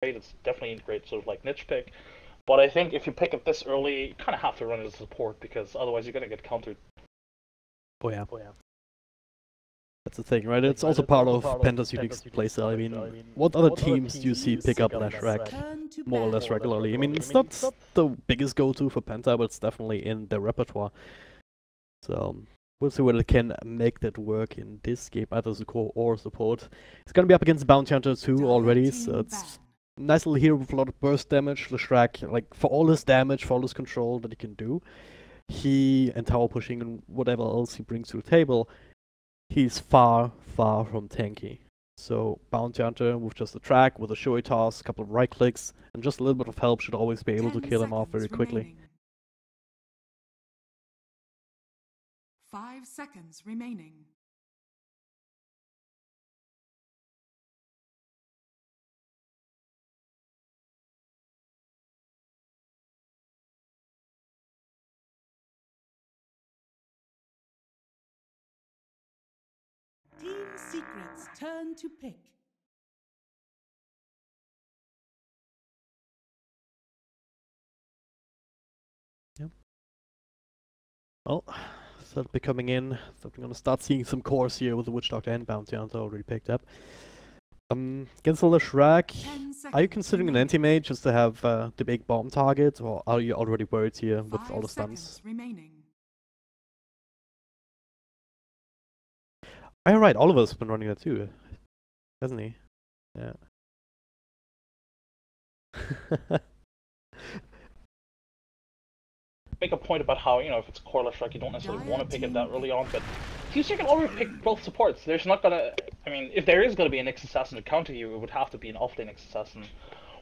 late, it's definitely a great sort of like niche pick. But I think if you pick it this early, you kind of have to run it as support because otherwise you're gonna get countered. Oh yeah. That's the thing, right? It's also part of Penta's unique playstyle. I mean, what other teams do you see pick up Leshrac more or less regularly? I mean, it's not the biggest go-to for Penta, but it's definitely in their repertoire. So we'll see whether they can make that work in this game, either as a core or support. It's gonna be up against Bounty Hunter 2 already, so it's a nice little hero with a lot of burst damage. Leshrac, like, for all his damage, for all his control that he can do, he, and tower pushing and whatever else he brings to the table, he's far, far from tanky. So Bounty Hunter with just a track, with a showy toss, a couple of right clicks, and just a little bit of help should always be able to kill him off very quickly. 5 seconds remaining. Team Secret's turn to pick. Yep. Well, start becoming in. So we're gonna start seeing some cores here with the Witch Doctor and Bounty Hunter already picked up. Against the Leshrac, are you considering an anti-mage just to have the big bomb target, or are you already worried here with all the stuns? Oh, right, Oliver's been running that too, hasn't he? Yeah. Make a point about how, you know, if it's core Leshrac, you don't necessarily want to pick it that early on, but you can already pick both supports. There's not gonna, I mean, if there is gonna be an X assassin to counter you, it would have to be an offlane X assassin,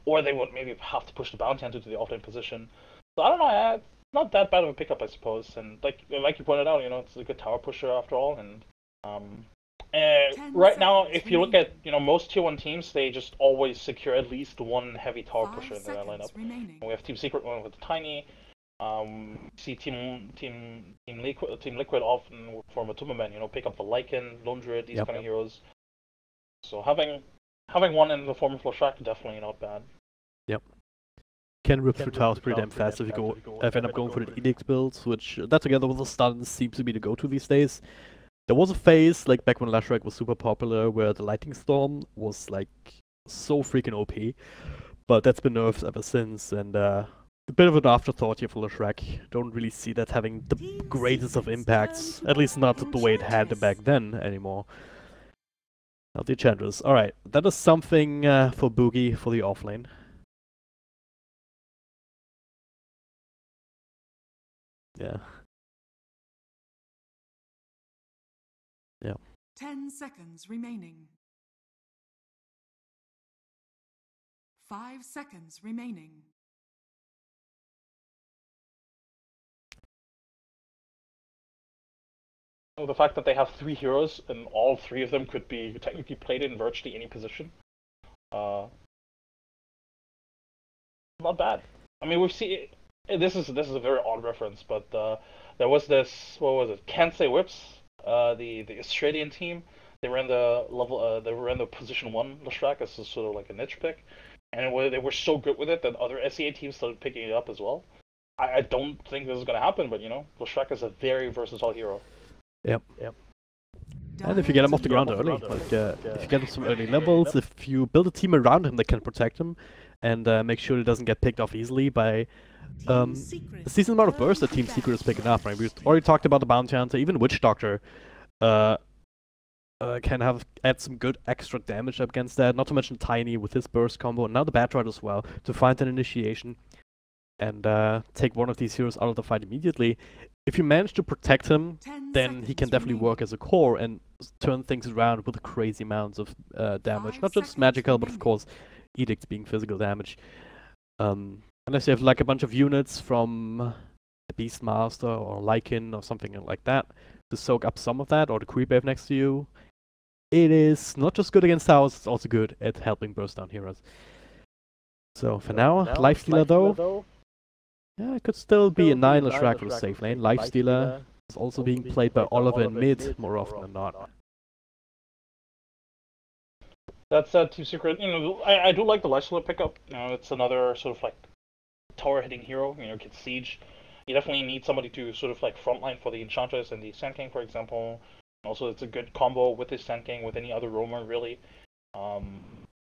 or they would maybe have to push the Bounty Hunter to the offlane position. So I don't know, it's not that bad of a pickup, I suppose. And like you pointed out, you know, it's a good tower pusher after all. And right now, if you look at, you know, most tier 1 teams, they just always secure at least one heavy tower pusher in their lineup. We have Team Secret one with Tiny. See Team Liquid often form a Tumberman, you know, pick up the Lycan, Lundred, these kind of heroes. So having one in the form of Leshrac definitely not bad. Yep. Can rip through towers pretty damn fast if you end up going for the Edict builds, which that together with the stuns seems to be the go-to these days. There was a phase, like back when Leshrac was super popular, where the Lightning Storm was like so freaking OP, but that's been nerfed ever since, and a bit of an afterthought here for Leshrac. Don't really see that having the greatest of impacts, at least not the way it had back then anymore. Now the Enchantress. Alright, that is something for Boogie for the offlane. Yeah. Yeah. 10 seconds remaining. 5 seconds remaining. The fact that they have 3 heroes and all 3 of them could be technically played in virtually any position, not bad. I mean, we've seen this is a very odd reference, but there was this, what was it? Kansai Whips, the Australian team. They were in the they were in the position 1 Leshrac as sort of like a niche pick, and they were so good with it that other SEA teams started picking it up as well. I don't think this is gonna happen, but you know, Leshrac is a very versatile hero. Yep. And if you get him off the ground early, like if you get him some early levels, if you build a team around him that can protect him, and make sure he doesn't get picked off easily by the decent amount of burst that Team Secret is picking up, right? We already talked about the Bounty Hunter, even Witch Doctor can add some good extra damage up against that, not to mention Tiny with his burst combo, and now the Batrider as well, to find an initiation and take one of these heroes out of the fight immediately. If you manage to protect him, then he can definitely work as a core and turn things around with crazy amounts of damage. Not just magical, but of course, edicts being physical damage. Unless you have like a bunch of units from the Beastmaster or Lycan or something like that to soak up some of that, or the Creep Wave next to you. It is not just good against towers, it's also good at helping burst down heroes. So for now, Lifestealer though, yeah, it could still be a 9 Leshrac with a safe lane. Lifestealer is also being played by Oliver in mid more often than not. That said, Team Secret, I do like the Lysula pickup. It's another sort of like tower hitting hero. Gets siege. You definitely need somebody to sort of like frontline for the Enchantress and the Sand King, for example. Also, it's a good combo with the Sand King, with any other roamer, really.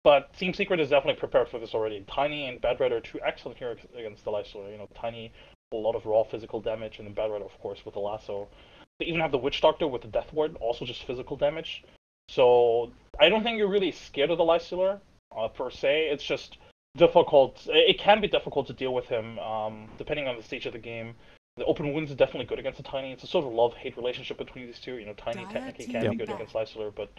But Team Secret is definitely prepared for this already. Tiny and Bad Red are two excellent heroes against the Lysula. Tiny, a lot of raw physical damage, and then Bad Red, of course, with the lasso. They even have the Witch Doctor with the Death Ward, also just physical damage. So I don't think you're really scared of the Lysula, per se. It's just difficult. It can be difficult to deal with him, depending on the stage of the game. The open wounds is definitely good against the Tiny. It's a sort of love-hate relationship between these two. Tiny technically can be good against Lysula, but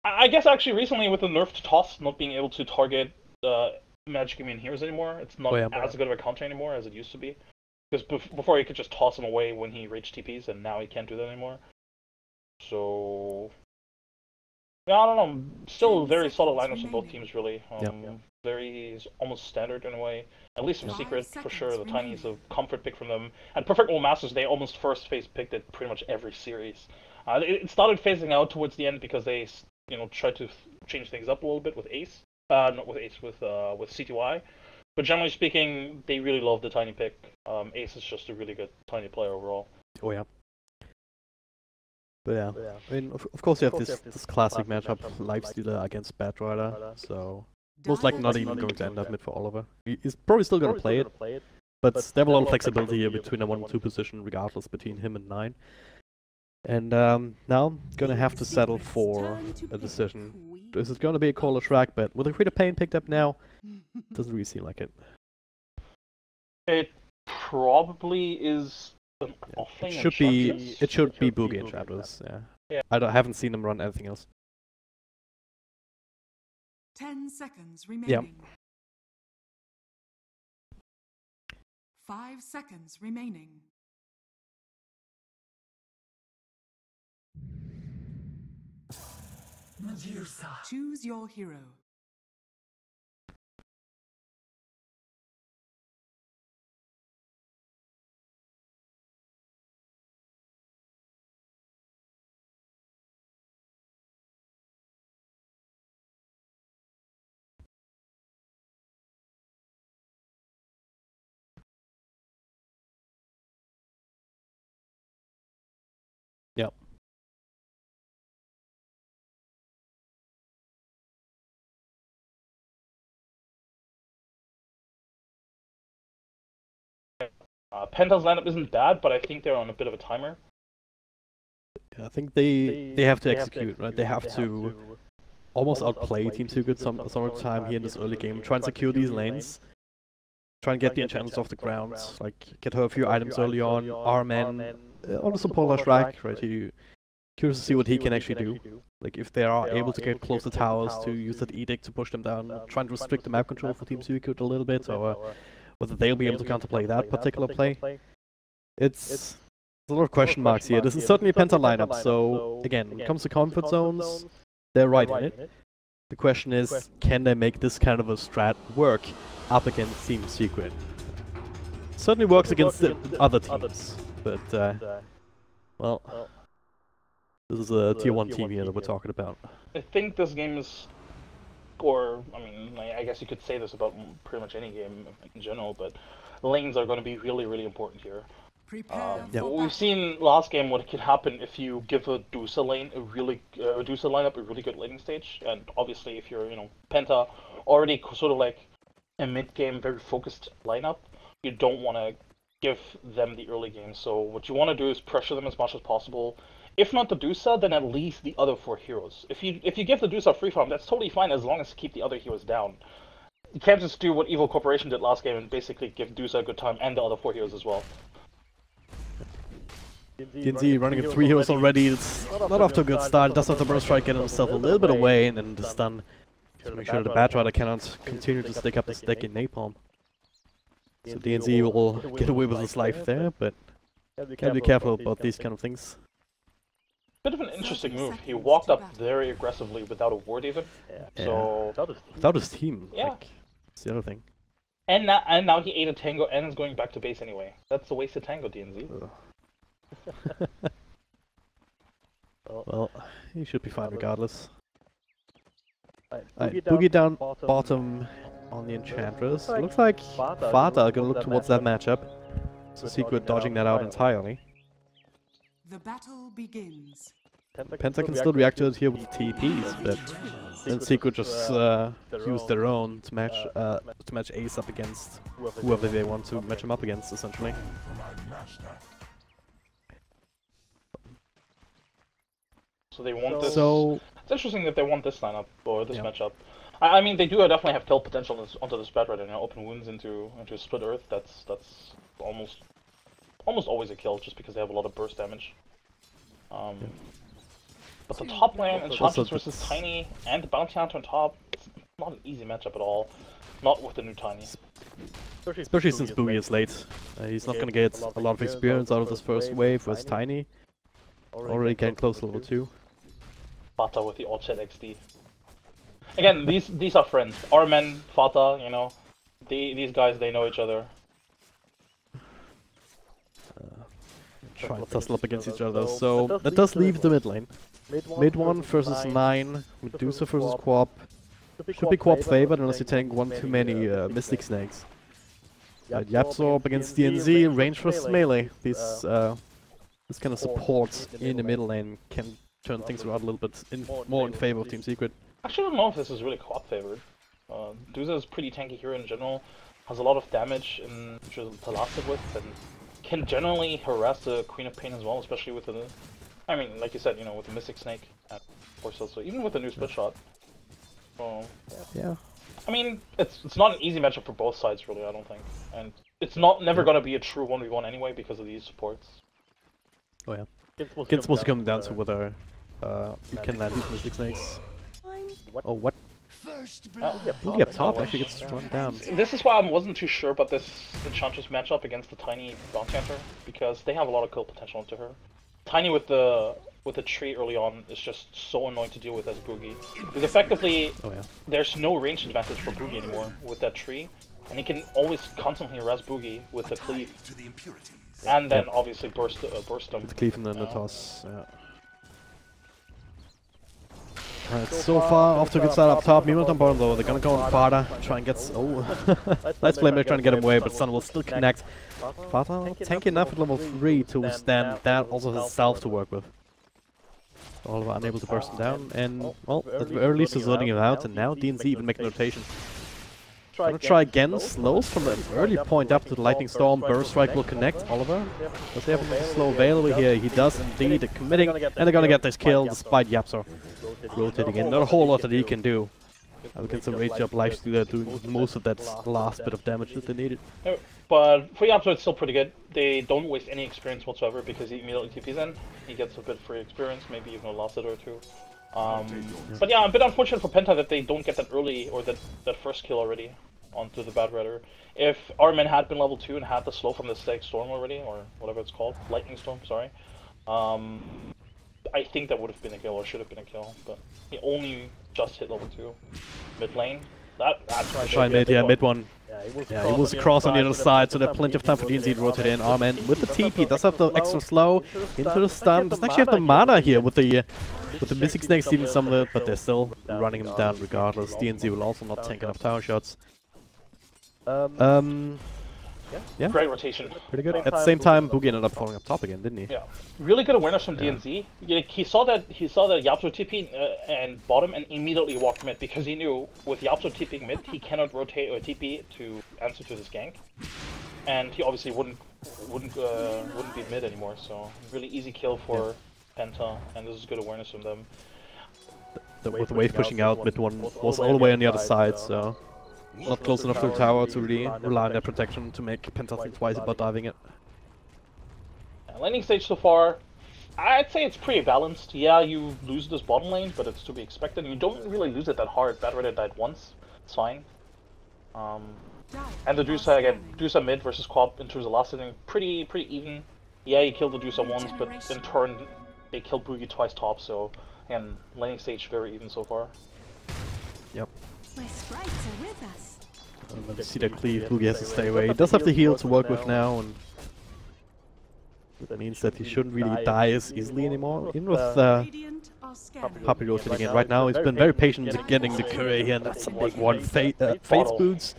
I guess actually recently with the nerf to Toss not being able to target Magic Immune heroes anymore, it's not as good of a counter anymore as it used to be. Because before you could just toss him away when he rage TPs, and now he can't do that anymore. So yeah, I don't know. Still very solid lineups on both teams, really. Very almost standard in a way. At least from Secret, for sure. The Tiny is a comfort pick from them. And Perfect World Masters, they almost first phase picked it pretty much every series. It started phasing out towards the end because they tried to change things up a little bit with Ace. Not with Ace, with CTY. But generally speaking, they really love the Tiny pick. Ace is just a really good Tiny player overall. Oh yeah. But yeah, I mean, of course you have this classic matchup, Lifestealer against Batrider, so most likely not even going to end up mid for Oliver. He's probably still going to play it, but they have a lot of flexibility here between a 1 and 2 position, regardless between him and 9. And now, gonna have to settle for a decision. Is it gonna be a Call or Shrag bet? With the Creator Pain picked up now, doesn't really seem like it. It probably is an Offlane. It should be Boogie Enchantress, yeah. I haven't seen him run anything else. 10 seconds remaining. 5 seconds remaining. Choose your hero. Yep. Penta's lineup isn't bad, but I think they're on a bit of a timer. Yeah, I think they have to execute, right? They have to almost outplay Team Secret some of the time here in this early game. Try and secure these lanes. Try and get the enchantments off the ground. Like, get her a few items early on. R-Man, on the support Shrag, right? Curious to see what he can actually do. Like, if they are able to get close to towers, to use that edict to push them down, trying to restrict the map control for Team Secret a little bit, or whether they'll be able to counterplay that particular play. It's a lot of question marks here. This is certainly a Penta lineup, so again, when it comes to comfort zones, they're right in it. The question is, can they make this kind of a strat work up against Team Secret? Certainly works against the other teams, but well, this is a tier 1 team here that we're talking about. I think this game is, or I mean, I guess you could say this about pretty much any game in general, but lanes are going to be really, really important here. We've seen last game what could happen if you give a Dusa lane Dusa lineup a really good laning stage, and obviously if you're Penta, already sort of like a mid game very focused lineup, you don't want to give them the early game. So what you want to do is pressure them as much as possible. If not the Dusa, then at least the other 4 heroes. If you give the Dusa free farm, that's totally fine as long as you keep the other heroes down. You can't just do what Evil Corporation did last game and basically give Dusa a good time and the other 4 heroes as well. DNZ running at 3 heroes already, it's not off to a good start. Does have the burst strike, getting himself a little bit away, and then the stun to make sure the Batrider cannot continue to stick up the stick in Napalm. So DNZ will get away with his life there, but gotta be careful about these kind of things. Bit of an interesting move. He walked up very aggressively without a ward even. So without his team, yeah. Like, that's the other thing. And now he ate a tango and is going back to base anyway. That's a wasted tango, DNZ. Well, he should be fine regardless. Boogie down bottom on the Enchantress. Looks like FATA are gonna look towards that matchup. So Secret dodging that out entirely. The battle begins. Penta can still react to it here with the TPs, but then Secret just use their own to match Ace up against whoever they want to match him up against, essentially. So they want this. So it's interesting that they want this lineup or this matchup. I mean, they do definitely have kill potential onto this bed right now. Open wounds into split earth. That's almost always a kill just because they have a lot of burst damage. But the top lane, Enchantress versus Tiny, and the Bounty Hunter on top, it's not an easy matchup at all. Not with the new Tiny. Especially since Boogie is late. He's not gonna get a lot of experience out of this first wave with Tiny. Already getting close to level 2. FATA with the Orchard XD. Again, these are friends. Our men, FATA, you know, these guys, they know each other. Trying to tussle up against each other, so that does leave the mid lane. Mid 1 versus 9, Medusa versus Quap. Should be Quap favored unless you tank one too many Mystic Snakes. YapzOr up against DNZ, range versus melee. This kind of support in the middle lane can turn things around a little bit more in favor of Team Secret. Actually, I don't know if this is really Quap favored. Medusa is pretty tanky here in general, has a lot of damage to last it with, and can generally harass the Queen of Pain as well, especially with the, I mean, like you said, you know, with the Mystic Snake, and of course also even with the new split shot. So yeah. I mean, it's not an easy matchup for both sides, really. I don't think, and it's never gonna be a true 1v1 anyway because of these supports. Oh yeah. It's supposed to come down to whether you can land these Mystic Snakes. Oh, what? Boogie up top actually gets run down. This is why I wasn't too sure about this Enchantress matchup against the Tiny Bounty Hunter, because they have a lot of kill potential into her. Tiny with the tree early on is just so annoying to deal with as Boogie. Because effectively, there's no range advantage for Boogie anymore with that tree, and he can always constantly harass Boogie with the cleave. And then obviously burst them. With the cleave and then the toss, yeah. Alright, so far off to a good start up top. Mimo on bottom though, they're gonna go on FATA, try and get... Nice play, trying to get him away, but Sun will still connect. FATA tanky enough at level 3 to stand that, also has Stealth to work with. Oliver unable to burst him down, and, well, at the very least is letting him out, and now DNZ even making rotation. Gonna try again, slows from an early point up to the Lightning Storm, Burst Strike will connect, Oliver. Does he have a slow available here? He does indeed, committing, and they're gonna get this kill despite YapzOr rotating in. Not a whole lot that he can do. Against some Rage Up Lifestealer doing most of that last bit of damage that they needed. But for YapzOr it's still pretty good. They don't waste any experience whatsoever because he immediately TPs in. He gets a bit free experience, maybe even a last hit or two. But yeah, a bit unfortunate for Penta that they don't get that early, or that first kill already onto the Bad Redder. If our men had been level 2 and had the slow from the Static Storm already, or whatever it's called, Lightning Storm, sorry, I think that would have been a kill, or should have been a kill, but he only just hit level 2. Mid lane, that's right. Try mid, yeah, mid one. Yeah, he was across on the other side, so there's plenty of time for DNZ to rotate in. Armen with the TP, does have the extra slow into the stun. Doesn't actually have the mana here with the Mystic Snake stealing some of it, but they're still running him down regardless. DNZ will also not tank enough tower shots. Yeah. Great rotation. Pretty good. At the same time, Boogie ended up falling up top again, didn't he? Yeah. Really good awareness from DNZ. He saw that YapzOr TP and bottom and immediately walked mid because he knew with YapzOr TPing mid, he cannot rotate or TP to answer to this gank, and he obviously wouldn't be mid anymore. So really easy kill for Penta, and this is good awareness from them. With the wave pushing out, mid one was all the way on the other side, so. Not close enough to the tower to really rely on their protection to make Penta think twice about diving it. Landing stage so far, I'd say it's pretty balanced. Yeah, you lose this bottom lane, but it's to be expected. You don't really lose it that hard. Bad Redder died once. It's fine. And the Dusa mid versus Quap in terms of last hitting, pretty even. Yeah, you killed the Dusa once, but in turn they killed Boogie twice top. So again, landing stage very even so far. Yep. My sprites are with us. You see that cleave, Boogie has to stay away. He does have the heal to work with now, and that means that he shouldn't really die as easily anymore. Even with Our scanner. Puppey rotating in right now. He's been very patient in getting the courier here, and that's a big one. Face boots,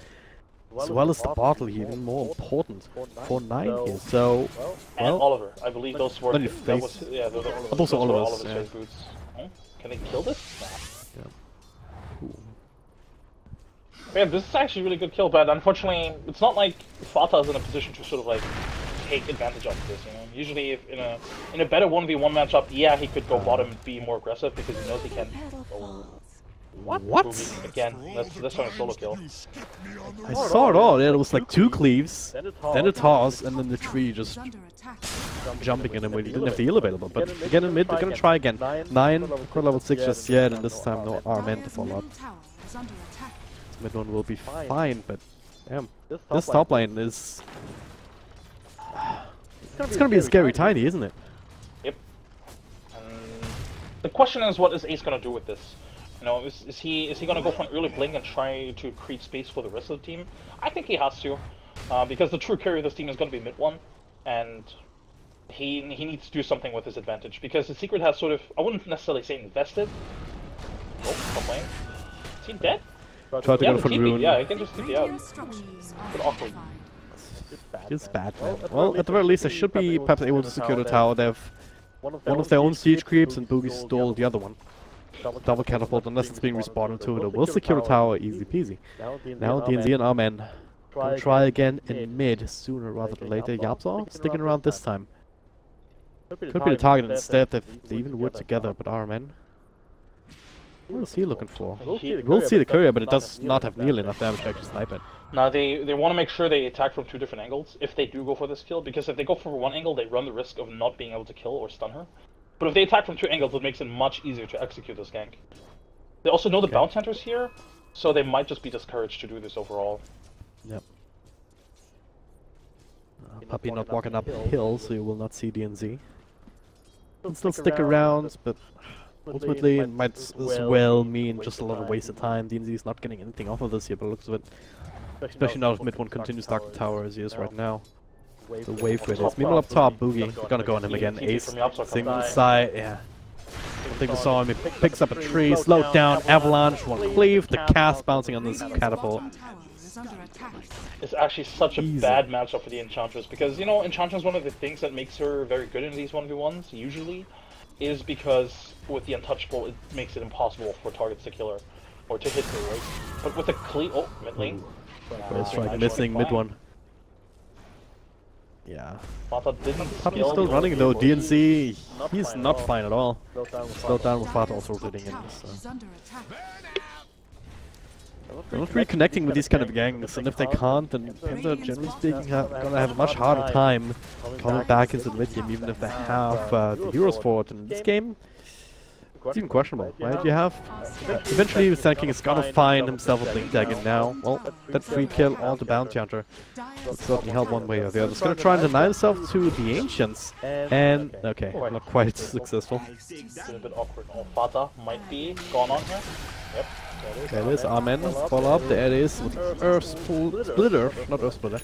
as well as the bottle, even more important for 9 here. So, And well, Oliver, I believe those were. only That face. was, yeah, those Also were Oliver's, Oliver's yeah. face boots. Oh, can they kill this? Nah. Yeah, this is actually a really good kill, but unfortunately, it's not like FATA is in a position to sort of like take advantage of this. You know, usually if in a better 1v1 matchup, yeah, he could go bottom and be more aggressive because he knows he can. Oh, what? again, this one is solo kill. I saw it all. Yeah, it was like 2 cleaves, then a toss, and then the tree just Under attack. jumping in him when he didn't have the heal available. But again in mid, they're gonna try again. 9, core level 6 just yet, and this time no RMN to follow up. Middle tower is under attack. Mid one will be fine, but damn, this top lane is. It's gonna be a scary tiny, isn't it? Yep. The question is, what is Ace gonna do with this? You know, is he gonna go for an early blink and try to create space for the rest of the team? I think he has to, because the true carry of this team is gonna be mid one, and he needs to do something with his advantage because the secret has sort of, I wouldn't necessarily say invested. Oh, top lane. Is he dead? Try to Yeah, go the for TP, rune. yeah, he can just TP out. Radiant structures are Bit awkward. fortified. It's bad, man. Well, at the very least, they should be perhaps able to secure the tower. They have one of their own siege creeps, and Boogie stole the other one. Double catapult, unless it's being respawned to it. Will secure the tower, easy peasy. Now DNZ and Armen gonna try again in mid, sooner rather than later. YapzOr sticking around this time. Could be the target instead if they even work together, but Armen. What is he looking for? We'll see the courier, but it does not have nearly enough damage to actually snipe it. Now they want to make sure they attack from 2 different angles if they do go for this kill, because if they go for one angle, they run the risk of not being able to kill or stun her. But if they attack from 2 angles, it makes it much easier to execute this gank. They also know the bounce hunters here, so they might just be discouraged to do this overall. Yep. Puppey not walking uphill, so you will not see DNZ. Can still stick around, but ultimately it might as well mean just a lot of wasted time. DNZ is not getting anything off of this here, but it looks of it. Especially now if mid one continues to dark the tower as he is right now. The wave for it is. Meanwhile up top, Boogie, we're gonna go on him again. Ace, single side, yeah. I think we saw him, he picks up a tree, slowed down, avalanche, one cleave, the cast bouncing on this catapult. Tower is under attack. It's actually such a Easy. bad matchup for the Enchantress, because, you know, Enchantress, one of the things that makes her very good in these 1v1s, usually, is because with the Untouchable, it makes it impossible for targets to kill her, or to hit her, right? But with the cleave, oh, mid lane. First strike missing, mid one. Yeah. FATA didn't Puppey's skill still the- running though. DNC, he's not fine at all. Slowed down with FATA also rotating in. Tower So. is under attack. They're not really connecting with these kind of gangs, and if they can't, then Penta, generally speaking, gonna have a much harder time coming back into the mid game, even if they have the heroes for it. And in this game, it's even questionable, right? You have eventually the Sand King is gonna find himself a blink tag, and now, well, that free kill on the bounty hunter would certainly help one way or the other. He's gonna try and deny himself to the ancients, and okay, not quite successful. It's a bit awkward. Oh, FATA might be gone on here. Yep. There it is, Amen, follow up, there it is, with Earth Splitter, not Earth Splitter.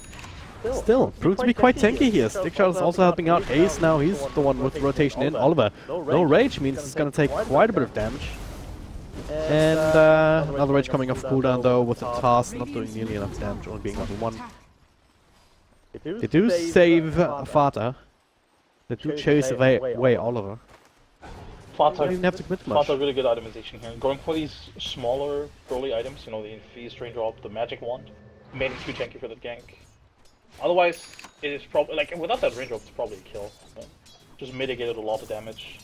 Still, proved to be quite tanky here. Stickshot is also helping out Ace now, he's the one with the rotation in. Oliver, no rage means it's gonna take quite a bit of damage. And another rage coming off cooldown though, with the toss not doing nearly enough damage, only being level 1. They do save FATA. They do chase away Oliver. FATA, Don't even have to commit much. FATA really good itemization here. Going for these smaller early items, you know, the Infused Raindrop, the Magic Wand, made it too tanky for that gank. Otherwise, it is probably, like, without that Raindrop, it's probably a kill. But just mitigated a lot of damage.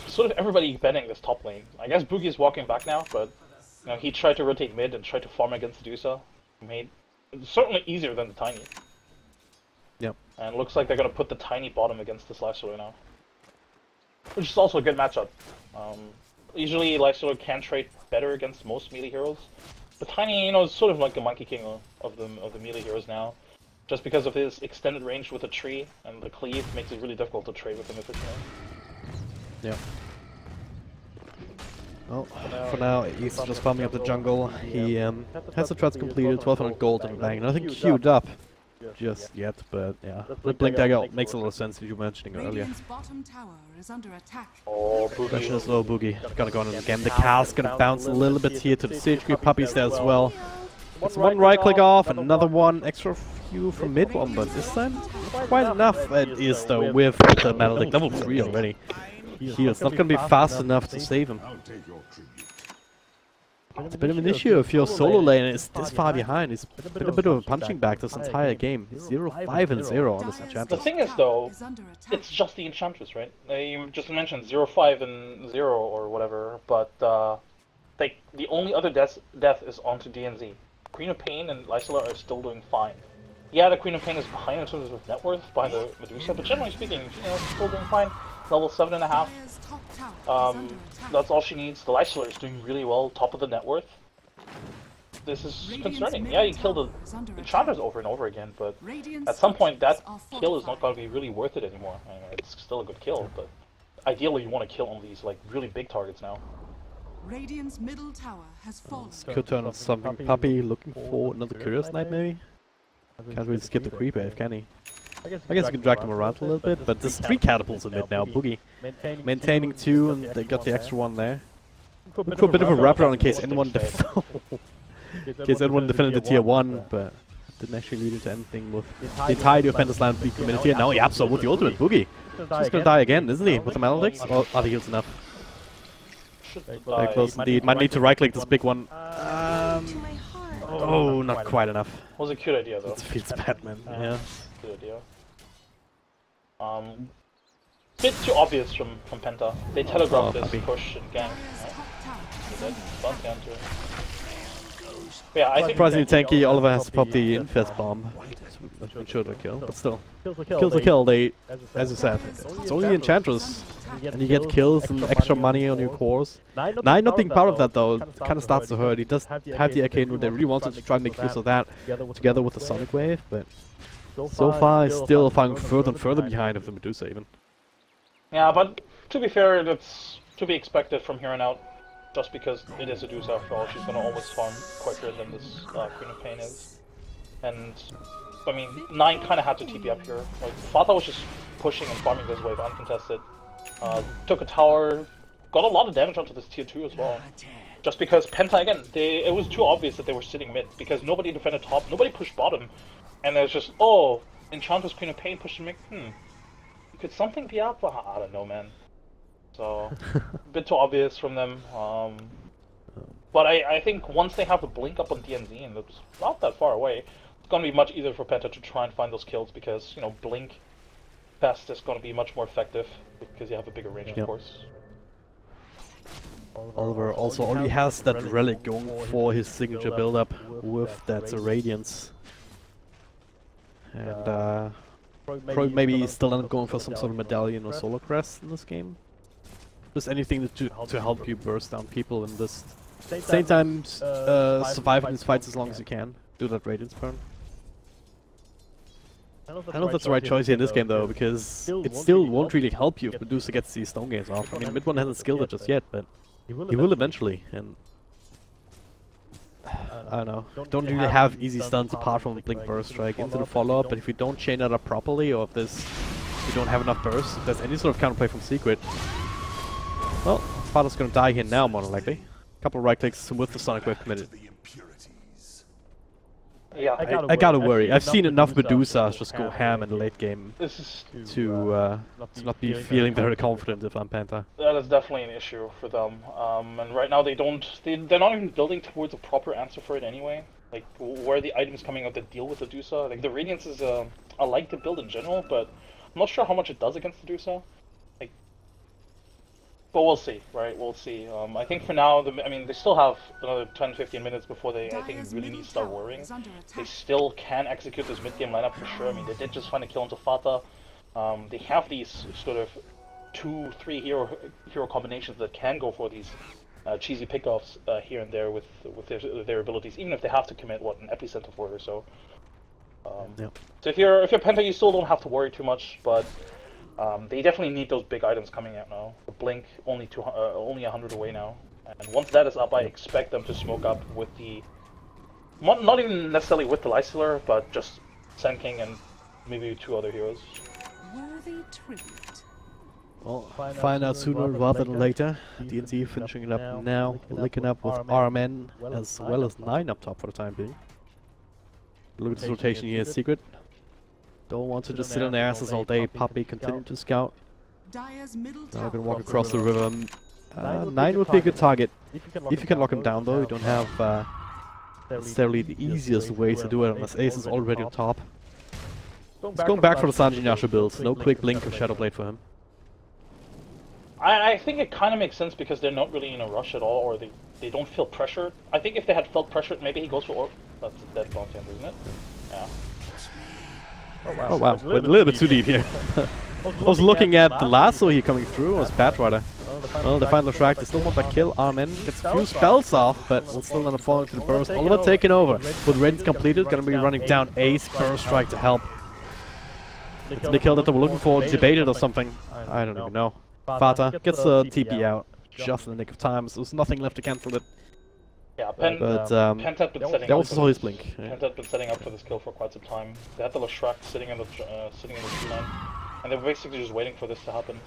Sort of everybody banning this top lane. I guess Boogie's walking back now, but you know, he tried to rotate mid and tried to farm against Dusa. Made it certainly easier than the Tiny. Yep. And it looks like they're gonna put the Tiny bottom against this Lifestealer now. Which is also a good matchup. Usually Lifestealer can trade better against most melee heroes. But Tiny, you know, is sort of like the Monkey King of the melee heroes now. Just because of his extended range with the tree and the cleave makes it really difficult to trade with him efficiently. Yeah. Well, for now, he's just farming up the jungle. He has the treads completed, 1200 gold in the bank, nothing queued up. just yet, but yeah. The Blink Dagger makes a lot of sense as you were mentioning earlier. Radiant's bottom tower is under attack. Oh, Question Boogie. is low, Boogie. Gonna go on again. The cast gonna bounce a little bit here to the stage creep. Puppey's there as well. It's one right click off, another one extra few from mid one, but this time quite enough. It is though with the Maledict level 3 already. It's not gonna be fast enough to save him. It's a bit of an issue if your solo lane is this far behind. It's been a bit of a punching bag this entire game. 0-5 and 0 on this The Enchantress. thing is, though, Is under attack. it's just the Enchantress, right? You just mentioned 0-5 and 0 or whatever, but the only other death is onto DNZ. Queen of Pain and Lysela are still doing fine. Yeah, the Queen of Pain is behind in terms of net worth, behind the Medusa, but generally speaking, still doing fine. Level 7.5. Dire's top tower is under attack. That's all she needs. The Lysela is doing really well, top of the net worth. This is concerning. Yeah, you kill the Enchantress over and over again, but at some point that kill is not going to be really worth it anymore. I mean, it's still a good kill, but ideally you want to kill on these like really big targets now. Radiant's middle tower has fallen. Could turn on something. Puppey looking for another Curious Knight maybe? Can't really skip the creep wave, can he? I guess you can drag them around a little bit, but there's 3 catapults in mid now. Boogie maintaining 2, and they got the extra one there. Look for a bit of a wraparound in case anyone defended the tier 1, but didn't actually lead into anything with the entirety of Penta's land being committed here. Now YapzOr with the ultimate. Boogie. He's gonna die again, isn't he? With the Maledicts? Or are the heals enough? Very close indeed. Might need to right click this big one. Oh, not quite enough. Was a cute idea though. It feels bad, man. Yeah. Good idea. Bit too obvious from Penta. They telegraphed this Puppey. push and gank. Dire's top tower is Right? under Bounce down to it. Yeah, I think Surprisingly tanky, Oliver has to pop the Infest Bomb. Make sure to kill, but still. Kills the kill, as you said. It's only the Enchantress, and you get kills and extra money on your cores. 9 not being part of that though, kind of starts to hurt. He does have the Arcane Root, they really wanted to try and make use of that, together with the Sonic Wave, but so far he's still falling further and further behind of the Medusa even. Yeah, but to be fair, that's to be expected from here on out. Just because it is a deuce after all, she's gonna always farm quicker than this Queen of Pain is. And, I mean, 9 kinda had to TP up here. Like, FATA was just pushing and farming this wave uncontested. Took a tower, got a lot of damage onto this tier 2 as well. Just because Penta, again, it was too obvious that they were sitting mid, because nobody defended top, nobody pushed bottom. And it was just, oh, Enchantress Queen of Pain pushing mid, could something be up? I don't know, man. So, a bit too obvious from them. But I think once they have the blink up on DNZ, and it's not that far away, it's going to be much easier for Penta to try and find those kills, because, you know, blink fast is going to be much more effective, because you have a bigger range, of course. Oliver also already has that relic going for his signature build-up with that Radiance. And probably maybe still end up going for some sort of medallion or solar crest in this game. Just anything to help you burst down people in this. Same time, survive in these fights as long as you can. Do that Radiance burn. I don't know if that's the right choice here in this game though, because it still won't really help you if Medusa gets these stone games off. I mean, mid one hasn't skilled it just yet, but he will eventually. And I don't know. Don't really have easy stuns apart from Blink Burst Strike into the follow-up, but if you don't chain that up properly, or if you don't have enough burst, if there's any sort of counterplay from Secret, well, Fata's gonna die here now, more than likely. Couple of right clicks with the Sonic Wave committed. Yeah, I gotta worry. I've seen enough Medusas just go ham in the late game to not be feeling very confident if I'm Penta. that is definitely an issue for them. And right now they're not even building towards a proper answer for it anyway. Like, where are the items coming out that deal with the Dusa? Like, the Radiance is I like the build in general, but I'm not sure how much it does against the Dusa. Like, but we'll see, right? We'll see. I think for now, they still have another 10-15 minutes before they, I think, really need to start worrying. They still can execute this mid-game lineup for sure. I mean, they did just find a kill into FATA. They have these sort of 2-3 hero combinations that can go for these cheesy pickoffs here and there with their abilities, even if they have to commit an epicenter for it or so. Yep. So if you're Penta, you still don't have to worry too much, but they definitely need those big items coming out now. The Blink only 100 away now, and once that is up, I expect them to smoke up with the not even necessarily with the Lysander, but just Sand King and maybe 2 other heroes. Worthy tribute. Well, find out sooner rather than later. DNC finishing it up now, linking up with RMN as well as 9 up top for the time being. Look at this rotation here, Secret. Don't want to just sit on their asses all day. Puppey continue to scout. Dire's middle Now tower we can walk across the river. 9 would be a good target. If you can lock him down though, you don't have necessarily the easiest way to do it unless Ace is already on top. He's going back for the Sanjin Yasha build. No quick blink or Shadow Blade for him. I think it kind of makes sense because they're not really in a rush at all, or they don't feel pressured. I think if they had felt pressured, maybe he goes for Orb. That's a dead Bounty, isn't it? Yeah. Oh wow, went a little bit too deep here. I was looking at the lasso here coming through, it was Batrider. Well, the final strike, they still want that kill. Armin gets a few spells off, but will still not fall into the burst. Oliver taking over. With Radiance completed, gonna be running down Ace, burst strike to help. It's the kill that they were looking for, debated or something. I don't even know. FATA gets a TP out just in the nick of time, so there's nothing left to cancel it. Yeah, Penta had been setting they up. also saw his blink. Yeah. Penta had been setting up for this kill for quite some time. They had the Leshrac sitting in the tree line, and they were basically just waiting for this to happen.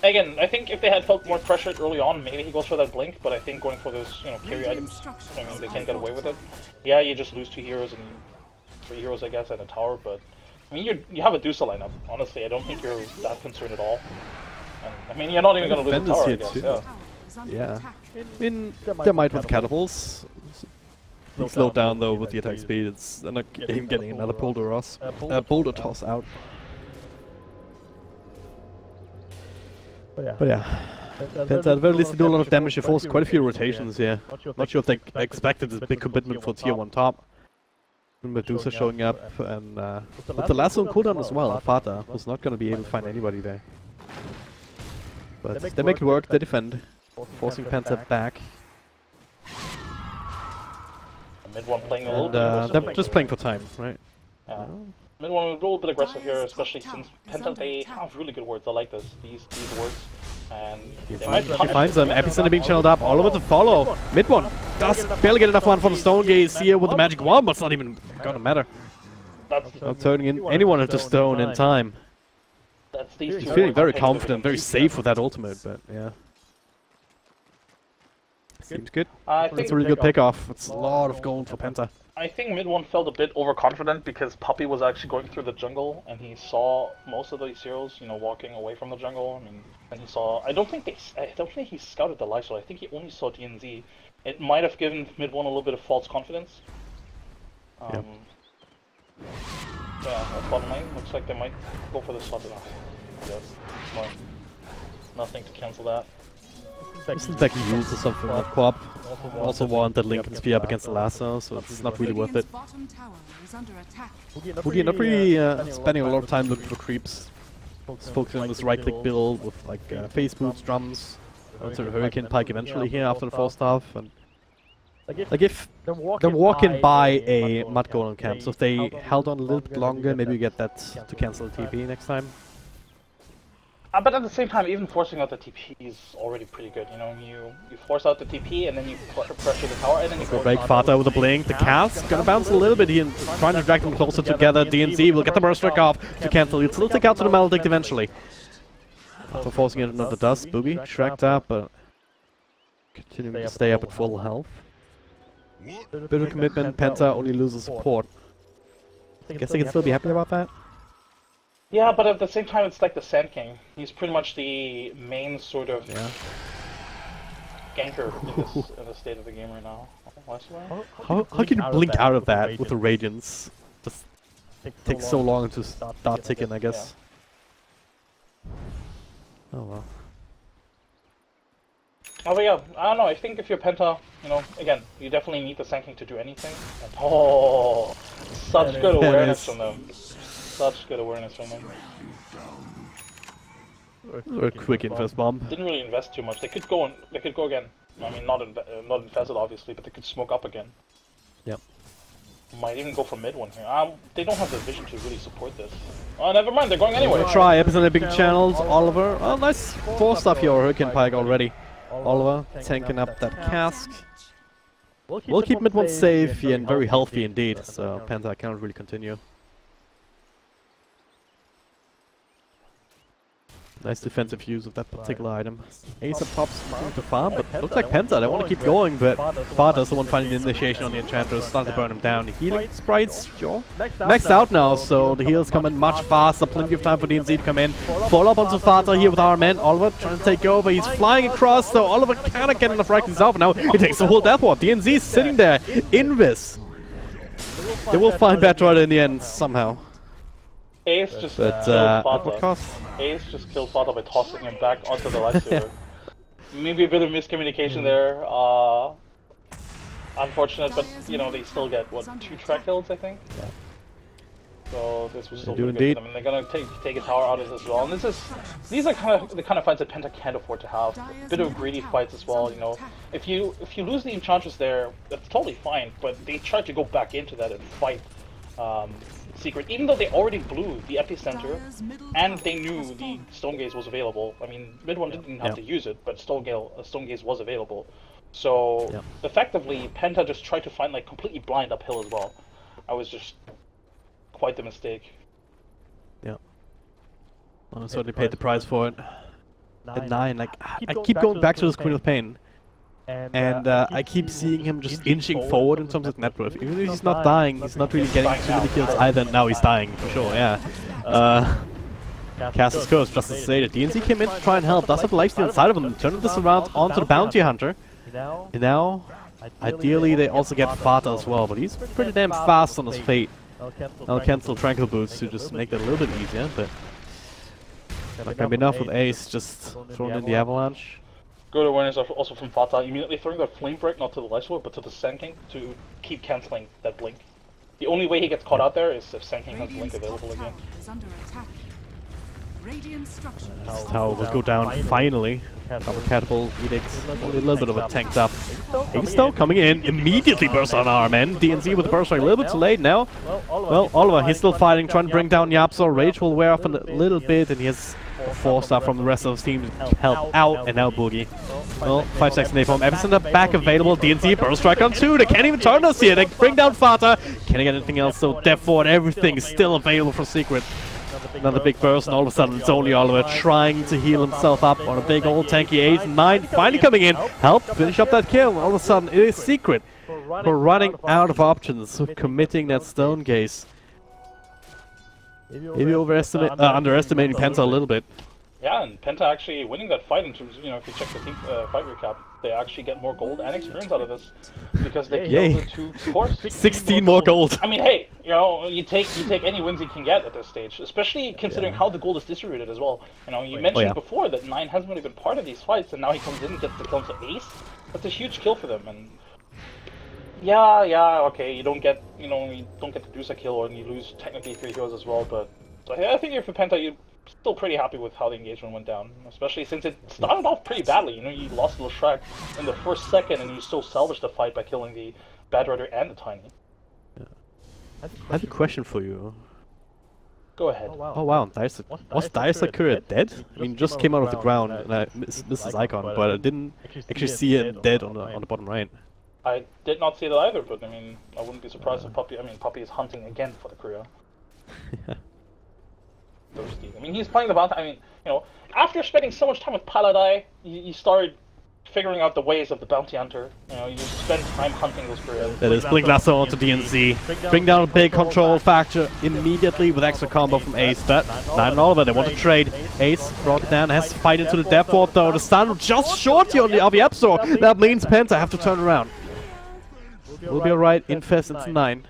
Again, I think if they had felt more pressured early on, maybe he goes for that blink. But I think going for those, carry items, I mean, they can't get away with it. Yeah, you just lose 2 heroes and 3 heroes, I guess, and a tower. But I mean, you have a Dusa lineup. Honestly, I don't think you're that concerned at all. And, I mean, you're not even going to lose the tower, I guess. Yeah. Yeah. I mean, they might with catapults. He's slowed down though with the attack speed. It's not him getting another boulder toss out. But yeah, Penta at the very least they do a lot of damage. They forced quite a few rotations here. Not sure if they expected this big commitment for tier 1 top. Medusa showing up, and with the lasso on cooldown as well, FATA was not going to be able to find anybody there. But they make it work, they defend, forcing Penta back. Mid one playing a little And they're just playing for time, right? Yeah. Mid one a little bit aggressive here, especially since Penta, they have really good wards. I like this, these wards. And he finds them. Epicenter being channeled up, all over to follow. Mid one does barely get enough one for the Stone Gaze here with the magic wand, but it's not even gonna matter. Not turning in anyone into stone in time. He's feeling very confident, very safe with that ultimate, but yeah. Seems good. It's a really good pick-off. It's a lot of gold for Penta. I think mid one felt a bit overconfident because Puppey was actually going through the jungle and he saw most of these heroes, walking away from the jungle. I mean, and he saw. I don't think he scouted the life, so I think he only saw DNZ. It might have given mid one a little bit of false confidence. Yep. Yeah, that's bottom lane. Looks like they might go for this slot now. I guess. No, nothing to cancel that. This is like used or something like Quap. Also want that Link can speed up against the lasso, so it's not really worth it. Hoelgaard not really spending a lot of time looking for creeps. He's focusing on this right-click build with like face boots, drums, onto the Hurricane Pike eventually here after the first half. And like if they're walking by a mud golem camp, so if they held on a little bit longer, maybe you get that to cancel the TP next time. But at the same time, even forcing out the TP is already pretty good. You force out the TP and then you pressure the tower and then you go break FATA with a blink. The cast gonna bounce a little bit here, trying to drag them closer together. DNZ will get the burst strike off to cancel. He'll still take out to the Maledict eventually. So forcing it another dust. Booby shreked up, but continuing to stay up at full health. Bit of commitment. Penta only loses support. I guess they can still be happy about that. Yeah, but at the same time, it's like the Sand King. He's pretty much the main sort of ganker in the state of the game right now. How can you blink out of that with the Radiance? Just takes so long to start ticking, I guess. Oh well. Oh, but yeah, I don't know. I think if you're Penta, again, you definitely need the Sand King to do anything. And, oh, such good awareness from them. Such good awareness from them. Or a quick invest bomb. Didn't really invest too much. They could go again. I mean, not invest it obviously, but they could smoke up again. Yep. Might even go for mid one here. They don't have the vision to really support this. Oh, never mind. They're going anyway. Try Epicenter big channels. Oliver. Oh, nice 4 stuff here. Hurricane Pike already. Oliver tanking up that cask. We'll keep mid one safe and very healthy indeed, so Penta cannot really continue. Nice defensive use of that particular item. Ace up top's going to farm, but looks like Penta, they want to keep going, but FATA's the one finding the initiation on the Enchantress, starting to burn him down. The healing sprites, sure. Maxed out now, so the heals come in much faster, plenty of time for DNZ to come in. Follow up onto FATA here with our man, Oliver trying to take over, he's flying across, so Oliver cannot get enough right himself, now he takes the whole death ward. DNZ is sitting there, invis. They will find Batrider in the end, somehow. Ace just But, at what killed cost? FATA. Ace just killed FATA by tossing him back onto the lifesaver. Maybe a bit of miscommunication there. Unfortunate, but you know they still get what 2 track kills, I think. Yeah. So this was still do good indeed. for them. And they're gonna take a tower out of this as well. And these are the kind of fights that Penta can't afford to have. A bit of greedy fights as well. You know, if you lose the Enchantress there, that's totally fine. But they tried to go back into that and fight. Secret, even though they already blew the epicenter and they knew the Stone Gaze was available. I mean, mid one didn't have to use it, but Stone Gaze was available. So effectively, Penta just tried to find like completely blind uphill as well. I was just quite the mistake. Yeah. Well, I certainly paid the price for it. At 9, like I keep going back to this Queen of Pain. And I keep seeing him just inching forward in terms of net worth. Even if he's not dying, he's not really getting too many kills either. Now he's dying, for sure, yeah. Castle's Curse, just to say that DNZ came in to try and help, does have a lifesteal inside of him, turning this around onto the Bounty Hunter. And now, ideally they also get FATA as well, but he's pretty damn fast on his fate. I'll cancel Tranquil Boots to just make that a little bit easier, but not gonna be enough with Ace just thrown in the Avalanche. Good awareness also from FATA, immediately throwing that Flame Break not to the Life Sword, but to the Sand King to keep cancelling that Blink. The only way he gets caught out there is if Sand King has Blink available again. This tower will go down finally. Double Catapult, Edicts, only a little bit of a tanked up. Ace though coming in, immediately bursts on our men. DNZ with the burst strike a little bit too late now. Well, Oliver, he's still fighting, trying to bring down YapzOr. Rage will wear off a little bit, and he has a 4-star from the rest of his team to help out, and now Boogie. Well, 5 seconds napalm. Epicenter back available. DNZ burst strike on 2. They can't even turn us here. They bring down FATA. Can they get anything else? So Death Ward, everything is still available for Secret. Another big burst, and all of a sudden it's only Oliver trying to heal himself up on a big old tanky 8 and 9. Finally coming in, help finish up that kill. All of a sudden it is Secret. We're running out of options, so committing that Stone Gaze. Maybe underestimating Penta a little bit. Yeah, and Penta actually winning that fight in terms of, you know, if you check the team fight recap, they actually get more gold and experience out of this because they killed the 2 cores. 16 more gold. I mean, hey, you know, you take any wins you can get at this stage, especially considering how the gold is distributed as well. You know, you mentioned before that 9 hasn't really been part of these fights, and now he comes in and gets the kill to Ace. That's a huge kill for them, and yeah, okay, you don't get to do a kill, and you lose technically 3 kills as well. But so I think if for Penta, you're still pretty happy with how the engagement went down, especially since it started off pretty badly. You know, you lost the Shrek in the first second, and you still salvaged the fight by killing the Batrider and the Tiny. Yeah. I have a question for you. Go ahead. Oh wow, was Dicer dead? I mean, just came out of the ground, and I missed his icon, but I didn't actually see it dead on the bottom right. I did not see that either, but I mean, I wouldn't be surprised if Puppey is hunting again for the Korea. Thirsty. I mean, he's playing the bounty. I mean, you know, after spending so much time with Paladai, you started figuring out the ways of the bounty hunter. You know, you spend time hunting those Koreas. That is Blink Lasso onto DNZ. Bring down a big control factor immediately with extra combo from Ace. But 9 and Oliver, they want to trade. Ace brought it down, has to fight into the Death Ward though. The stun just short here on the YapzOr. That means Penta have to turn around. We'll be alright, Infest into 9.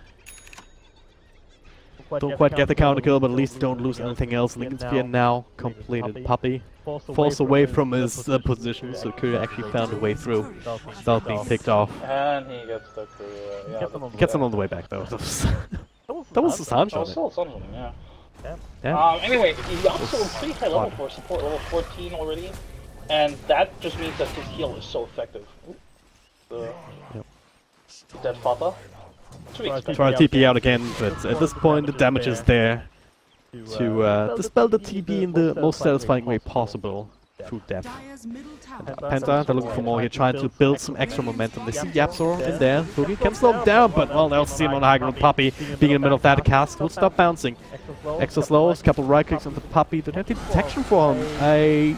Don't quite get the counter kill, but at least don't lose anything else. Lincoln Spear now completed. Puppey falls away from his position, so Korea actually found a way through without being picked off. And he gets the Korea. Yeah, gets him on the way back though. That was the Sancho. That was still something, yeah. Anyway, he's also pretty high level for support, level 14 already, and that just means that his heal is so effective. Dead FATA. Try to TP out again, but at this point the damage is there to dispel the TP in the most satisfying way possible. through depth. Dire's middle tower. Penta, they're looking for more here, trying to build some extra momentum. They see YapzOr in there. Puppey can slow him down, but well, they'll see him on high ground. Puppey being in the middle of that cast will stop bouncing. Extra slows, couple right clicks on the Puppey. Don't have the detection for him. I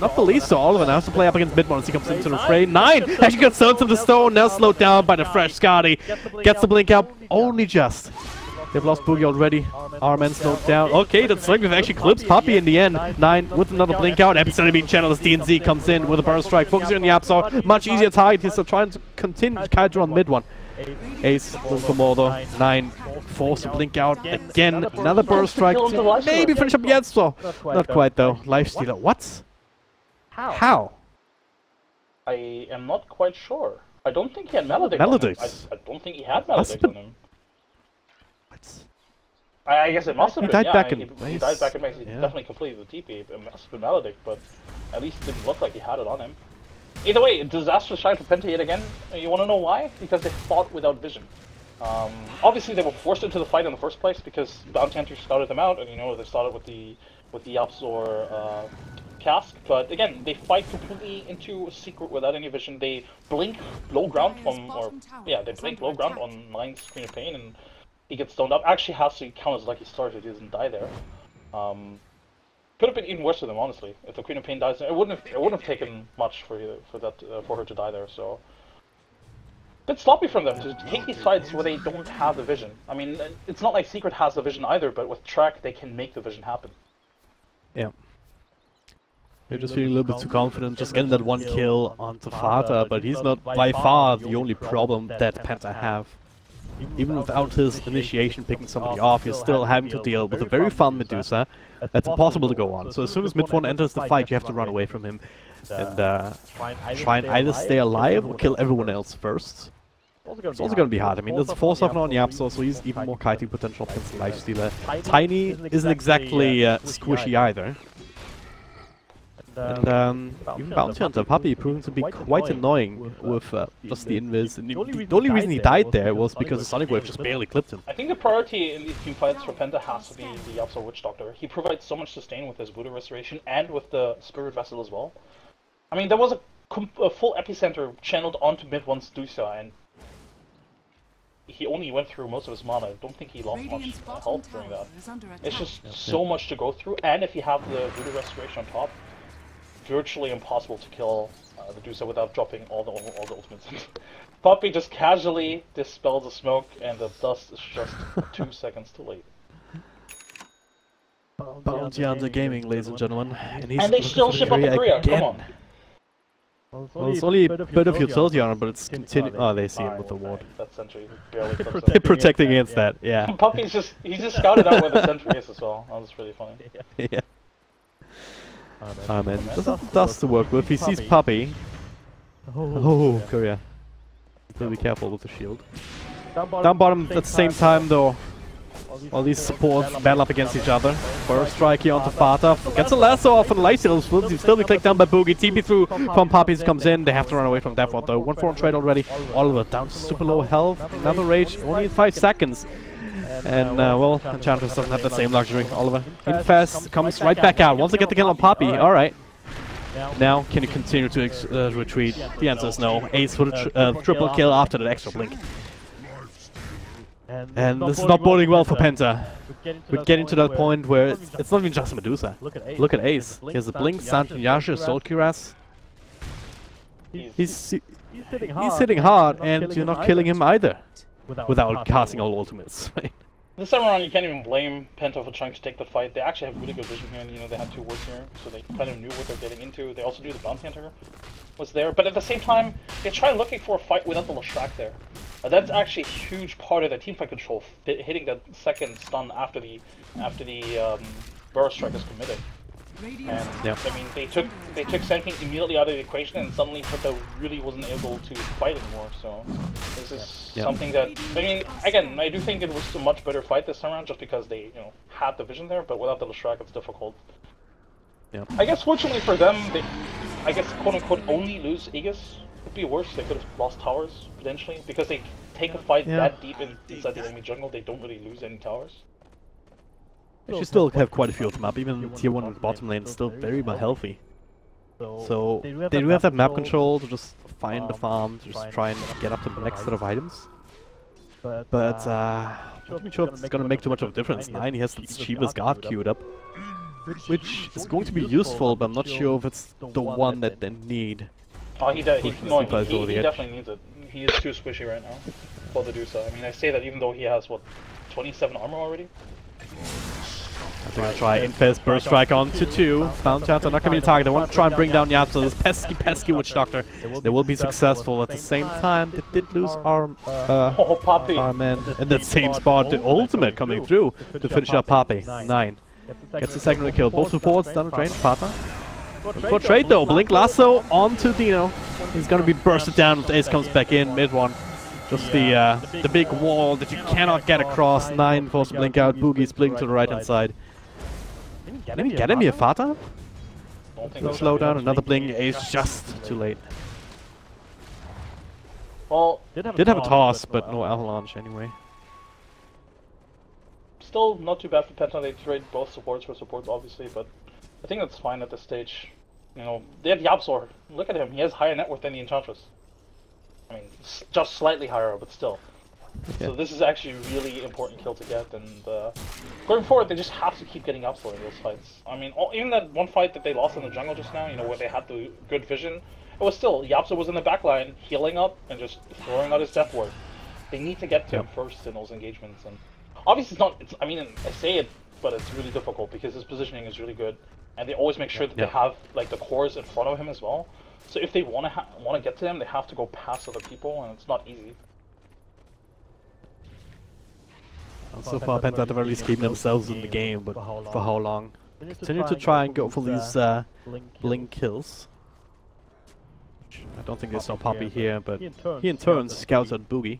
not believe so. Oliver now has to play up against mid one as he comes into the fray. 9 actually got thrown to the stone. Now slowed down by the fresh Scotty. Gets the blink out only just. They've lost Boogie already. Arman slowed down. Okay, that's like we've actually clipped Puppey in the end. 9 with another blink out. Epicenter being channeled as DNZ comes in with a burst strike. Focusing on the YapzOr. Much easier target. He's still trying to continue to kite on mid one. Ace looking for more though. 9 forced to blink out again. Another burst strike to maybe finish up YapzOr. Not quite though. Lifestealer. What? How? I am not quite sure. I don't think he had Maledict on him. I don't think he had Maledict on him. I guess it must have been. He died back in he base. died back in base. He definitely completed the TP. It must have been Maledict, but at least it didn't look like he had it on him. Either way, disastrous shine for Penta yet again. You want to know why? Because they fought without vision. Obviously, they were forced into the fight in the first place because Bounty Hunters started them out, and you know they started with the YapzOr cask. But again, they fight completely into a secret without any vision. They blink low ground they blink low ground on 9's Screen of Pain, and he gets stoned up. Actually, has to count as lucky start if he doesn't die there. Could have been even worse for them, honestly. If the Queen of Pain dies, it wouldn't have taken much for her to die there. So, bit sloppy from them to take these fights where they don't have the vision. I mean, it's not like Secret has the vision either, but with Track they can make the vision happen. Yeah. They're just feeling a little bit too confident, just getting that one kill onto FATA, but he's not by far the only problem that Penta have. Even without his initiation picking somebody off, he's still having to deal with a very fun Medusa that's impossible to go on. So as soon as mid-1 enters the fight, you have to run away from him and try and either stay alive or kill everyone else first. It's also going to be hard. I mean, there's 4-7 on YapzOr, so he's even more kiting potential against the Lifestealer. Tiny isn't exactly squishy either. And even Bounty Hunter, Puppey, proving to be quite annoying with just the invis. And the only reason he died there was because the Sonic Wave just barely clipped him. I think the priority in these team fights for Penta has to be the YapzOr Witch Doctor. He provides so much sustain with his Voodoo Restoration and with the Spirit Vessel as well. I mean, there was a full epicenter channeled onto mid-1's Dusa, and he only went through most of his mana. I don't think he lost much health during that. It's just so much to go through, and if you have the Voodoo Restoration on top, virtually impossible to kill the Dusa without dropping all the ultimates. Puppey just casually dispels the smoke, and the dust is just 2 seconds too late. Bounty Hunter Gaming, ladies and gentlemen. And they still ship up a Korea, come on! Well, it's only a bit of utility on him, but it's continuing. Oh, they see him with the ward. That sentry barely They're protecting against that, yeah. Puppey's he's just scouted out where the sentry is as well. That was really funny. Yeah. Man, doesn't dust to work with. He sees Puppey. Oh, Korea. He'll be careful with the shield. Down bottom at the same time, though. All these supports battle up against each other. Burst strike here onto FATA. Gets a lasso off on Lifestealer. He'll still be clicked down by Boogie. TP through from Puppey comes in. They have to run away from that one, though. 1-4 on trade already. Oliver down to super low health. Another rage. Only in 5 seconds. And, well, Enchantress doesn't have the same luxury. Oliver, in fast, comes right back out. Once they get the kill on Puppey, alright. Now, can you continue to retreat? The answer is no. Ace for the triple kill after that extra blink. And this is not boding well for Penta. We're getting to that point where it's not even just a Medusa. Look at Ace. He has a blink, Santin Yasha, Soul Cuirass. He's hitting hard, and you're not killing him either. Without casting all ultimates. This time around, you can't even blame Penta for trying to take the fight. They actually have really good vision here, and you know they had 2 wards here, so they kind of knew what they're getting into. They also knew the Bounty Hunter was there, but at the same time, they try looking for a fight without the Lashrak there. That's actually a huge part of the teamfight control, hitting that second stun after the burst strike is committed. And I mean, they took Sentry immediately out of the equation, and suddenly Penta really wasn't able to fight anymore. So this is something that, I mean, again, I do think it was a much better fight this time around, just because they had the vision there, but without the Lashrak, it's difficult. I guess fortunately for them, they, I guess quote unquote only lose Aegis. Would be worse. They could have lost towers potentially, because they take a fight that deep inside the enemy jungle. They don't really lose any towers. They should still have quite a few of them up. Even tier 1 bottom lane is still very healthy. So they do have that map control to just find the farm, to just try and get up to the next set of items. But I'm not sure if it's gonna make too much of a difference. 9, he has this cheapest guard queued up, which is going to be useful, but I'm not sure if it's the one that they need. Oh, he definitely needs it. He is too squishy right now for the Dusa. I mean, I say that even though he has, what, 27 armor already? They're gonna try Infest Burst Strike onto 2. Bounty Hunter not gonna be the target. They want to try and bring down YapzOr, this pesky Witch Doctor. They will be successful. At the same time, they did lose Puppey. Arman in that same spot. The ultimate coming through to finish up Puppey. 9 gets the secondary kill. Both supports done a drain. FATA. For trade though, Blink Lasso onto Dino. He's gonna be bursted down if Ace comes back in mid one. Just the big wall that you cannot get across. 9 forced to blink out. Boogie's blink to the right hand side. Did he get him here, FATA? Slow down, another blink. Ace just too late. Well, did have a toss, but no avalanche anyway. Still not too bad for Penta. They trade both supports for supports, obviously, but I think that's fine at this stage. You know, they have YapzOr. Look at him. He has higher net worth than the Enchantress. I mean, just slightly higher, but still. Yeah. So this is actually a really important kill to get, and going forward, they just have to keep getting YapzOr in those fights. I mean, even that one fight that they lost in the jungle just now, you know, where they had the good vision, it was still, YapzOr was in the backline, healing up, and just throwing out his death ward. They need to get to him first in those engagements, and obviously I mean, I say it, but it's really difficult because his positioning is really good, and they always make sure that they have, like, the cores in front of him as well. So if they want to get to him, they have to go past other people, and it's not easy. So far, Penta at the very least keeping themselves in the game, but for how long? Continue to try and go for these blink kills. I don't think they saw Puppey here, but he in turn scouts out Boogie.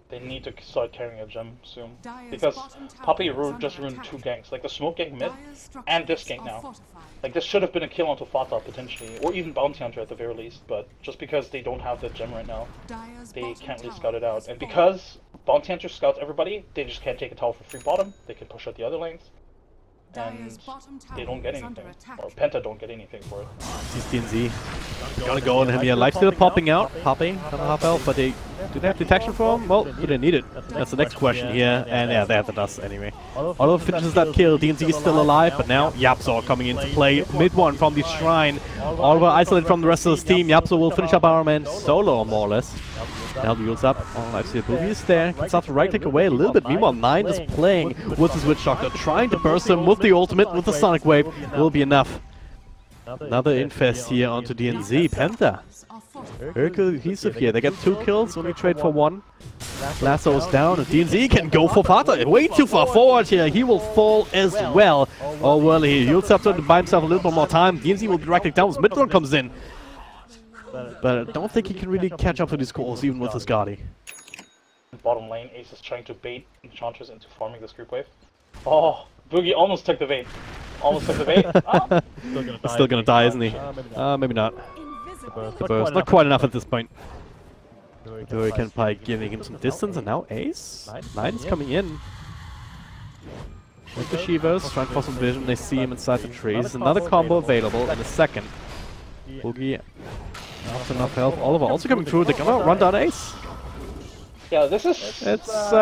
They need to start carrying a gem soon, because Puppey just ruined 2 ganks, like the smoke gank mid, and this gank now. Like this should have been a kill onto FATA potentially, or even Bounty Hunter at the very least, but just because they don't have the gem right now, they can't really scout it out. And because Bounty Hunter scouts everybody, they just can't take a tower for free bottom, they can push out the other lanes, and they don't get anything, or Penta don't get anything for it. This is DNZ. Gonna go on him here. Lifesteal popping out. Puppey, not a half health, but do they have detection for him? Well, do they need it? That's the next question here, and yeah, they have the dust anyway. Although finishes that kill, DNZ is still alive, but now YapzOr coming into play. Mid one from the shrine. Oliver isolated from the rest of his team. YapzOr will finish up our man solo, more or less. Now the Yule's up. Oh, I see Boogie is there. Can start to right click away a little bit. Meanwhile, 9 is playing with his Witch Doctor, trying to burst him with the ultimate, with the Sonic Wave. Will be enough. Another infest here onto DNZ. Penta. Very cohesive here. They get 2 kills, only trade for 1. Lasso's down, and DNZ can go for FATA. Way too far forward here. He will fall as well. Oh, well, Yule's up to buy himself a little bit more time. DNZ will be right click down as mid-run comes in. But I don't think he can really catch up to these calls, even with his Guardi. Bottom lane, Ace is trying to bait Enchantress into farming this creep wave. Oh, Boogie almost took the bait. Almost took the bait. Ah. Still gonna die, isn't he? Maybe not. The burst. Not quite enough at this point. Hurricane Pike giving him some distance, and now Ace. 9 is coming in. With the Shivas, trying for some vision. They see him inside the trees. Another combo available in a second. Boogie. Not enough health. Oliver also coming through. They're gonna run down Ace. Yeah, this is... It's